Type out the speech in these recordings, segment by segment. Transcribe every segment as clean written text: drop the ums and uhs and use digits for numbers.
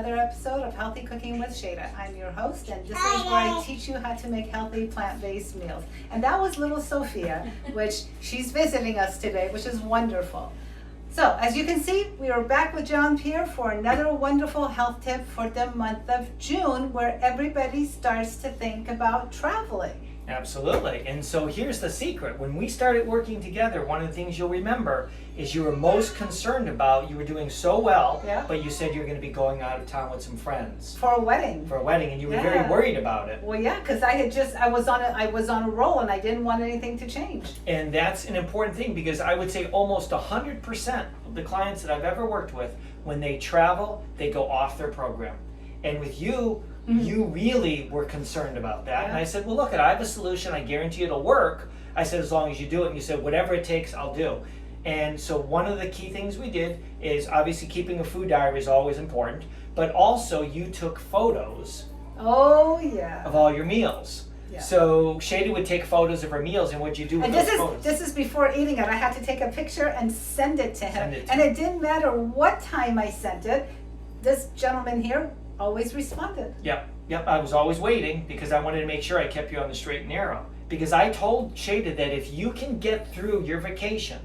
another episode of Healthy Cooking with Shayda. I'm your host, and this is where I teach you how to make healthy plant-based meals. And that was little Sophia, which she's visiting us today, which is wonderful. So, as you can see, we are back with John Pierre for another wonderful health tip for the month of June, where everybody starts to think about traveling. Absolutely. And so here's the secret. When we started working together, one of the things you'll remember is you were most concerned about, you were doing so well, but you said you were going to be going out of town with some friends. For a wedding. For a wedding, and you were very worried about it. Well, yeah, because I was on a roll and I didn't want anything to change. And that's an important thing, because I would say almost 100% of the clients that I've ever worked with, when they travel, they go off their program. And with you, you really were concerned about that. And I said, well, look, I have a solution. I guarantee it'll work. I said, as long as you do it. And you said, whatever it takes, I'll do. And so one of the key things we did is obviously keeping a food diary is always important, but also you took photos of all your meals. Yeah. So Shayda would take photos of her meals, and what'd you do with those photos? This is before eating it. I had to take a picture and send it to him. And it didn't matter what time I sent it. This gentleman here always responded. Yep, I was always waiting because I wanted to make sure I kept you on the straight and narrow. Because I told Shayda that if you can get through your vacation,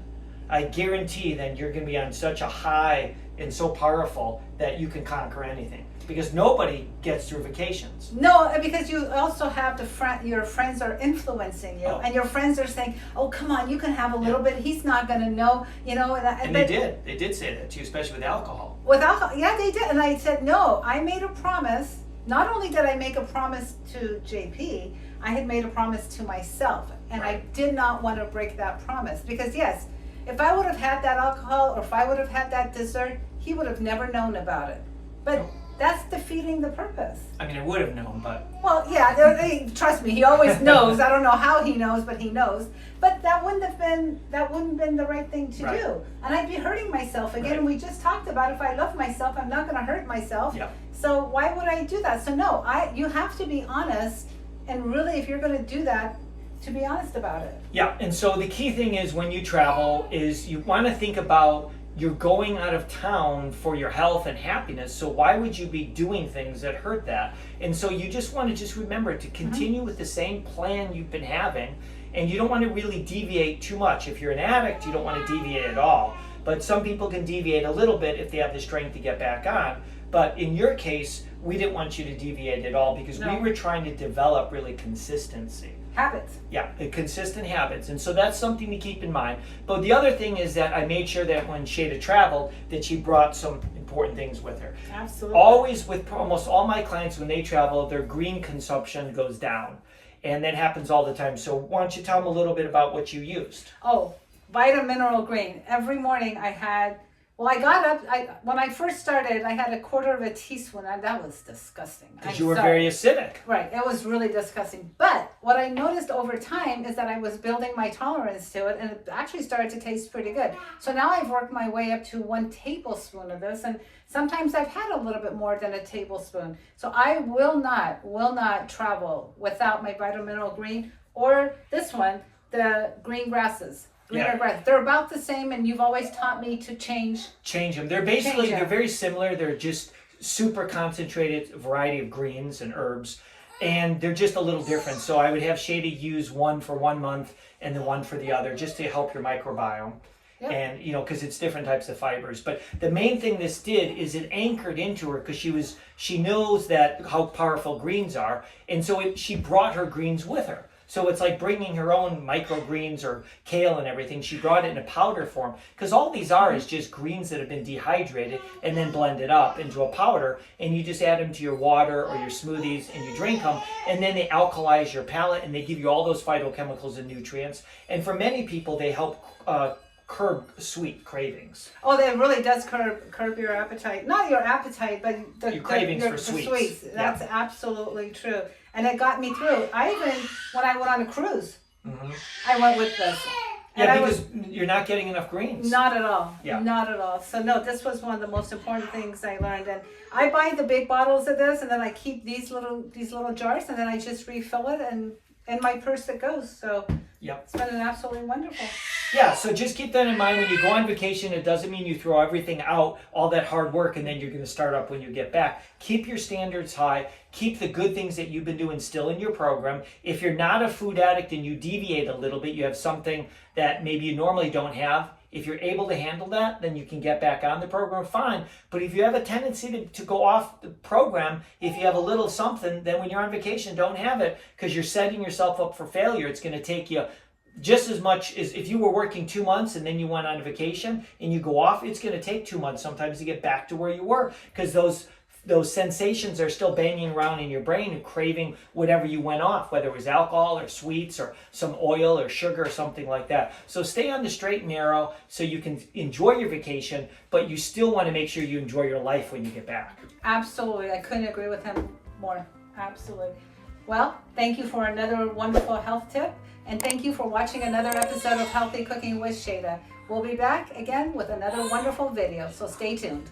I guarantee then you're going to be on such a high and so powerful that you can conquer anything. Because nobody gets through vacations. No, because you also have your friends are influencing you, and your friends are saying, "Oh, come on, you can have a little bit. He's not going to know, you know." And they did say that to you, especially with alcohol. With alcohol, yeah, they did. And I said, no, I made a promise. Not only did I make a promise to JP, I had made a promise to myself, and I did not want to break that promise, because yes, if I would have had that alcohol or if I would have had that dessert, he would have never known about it. But that's defeating the purpose. I mean, I would have known, but... Well, yeah, trust me, he always knows. I don't know how he knows, but he knows. But that wouldn't have been the right thing to do. And I'd be hurting myself again. And we just talked about, if I love myself, I'm not going to hurt myself. So why would I do that? So no, you have to be honest, and really, if you're going to do that, to be honest about it. Yeah, and so the key thing is when you travel is you want to think about you're going out of town for your health and happiness, so why would you be doing things that hurt that? And so you just want to remember to continue with the same plan you've been having, and you don't want to really deviate too much. If you're an addict, you don't want to deviate at all. But some people can deviate a little bit if they have the strength to get back on. But in your case, we didn't want you to deviate at all, because we were trying to develop really consistency. Habits. Yeah, consistent habits. And so that's something to keep in mind. But the other thing is that I made sure that when Shayda traveled, that she brought some important things with her. Absolutely. Always, with almost all my clients, when they travel, their green consumption goes down. And that happens all the time. So why don't you tell them a little bit about what you used? Oh, Vita-Mineral Green. Every morning I had... Well, I got up, when I first started, I had 1/4 teaspoon, and that was disgusting. Because you were very acidic. Right, it was really disgusting. But what I noticed over time is that I was building my tolerance to it, and it actually started to taste pretty good. So now I've worked my way up to 1 tablespoon of this, and sometimes I've had a little bit more than 1 tablespoon. So I will not travel without my Vita-Mineral Green, or this one, the green grasses. They're about the same, and you've always taught me to change them. They're basically they're very similar. They're just super concentrated variety of greens and herbs, and they're just a little different. So I would have Shayda use one for 1 month and the one for the other, just to help your microbiome. And because it's different types of fibers. But the main thing this did is it anchored into her, because she knows that how powerful greens are, and so she brought her greens with her. So it's like bringing her own microgreens or kale and everything. She brought it in a powder form, because all these are is just greens that have been dehydrated and then blended up into a powder, and you just add them to your water or your smoothies and you drink them, and then they alkalize your palate and they give you all those phytochemicals and nutrients. And for many people, they help curb sweet cravings. Oh, that really does curb your appetite. Not your appetite, but your cravings for sweets. That's absolutely true. And it got me through. When I went on a cruise, I went with this. Because you're not getting enough greens. Not at all. Not at all. So no, this was one of the most important things I learned. And I buy the big bottles of this, and then I keep these little jars, and then I just refill it, and in my purse it goes. So it's been absolutely wonderful. Yeah, so just keep that in mind. When you go on vacation, it doesn't mean you throw everything out, all that hard work, and then you're going to start up when you get back. Keep your standards high. Keep the good things that you've been doing still in your program. If you're not a food addict and you deviate a little bit, you have something that maybe you normally don't have, if you're able to handle that, then you can get back on the program, fine. But if you have a tendency to go off the program, if you have a little something, then when you're on vacation, don't have it, because you're setting yourself up for failure. It's going to take you just as much as if you were working 2 months and then you went on vacation and you go off, it's going to take 2 months sometimes to get back to where you were, because those sensations are still banging around in your brain and craving whatever you went off, whether it was alcohol or sweets or some oil or sugar or something like that. So stay on the straight and narrow so you can enjoy your vacation, but you still want to make sure you enjoy your life when you get back. Absolutely. I couldn't agree with him more. Absolutely. Well, thank you for another wonderful health tip, and thank you for watching another episode of Healthy Cooking with Shayda. We'll be back again with another wonderful video, so stay tuned.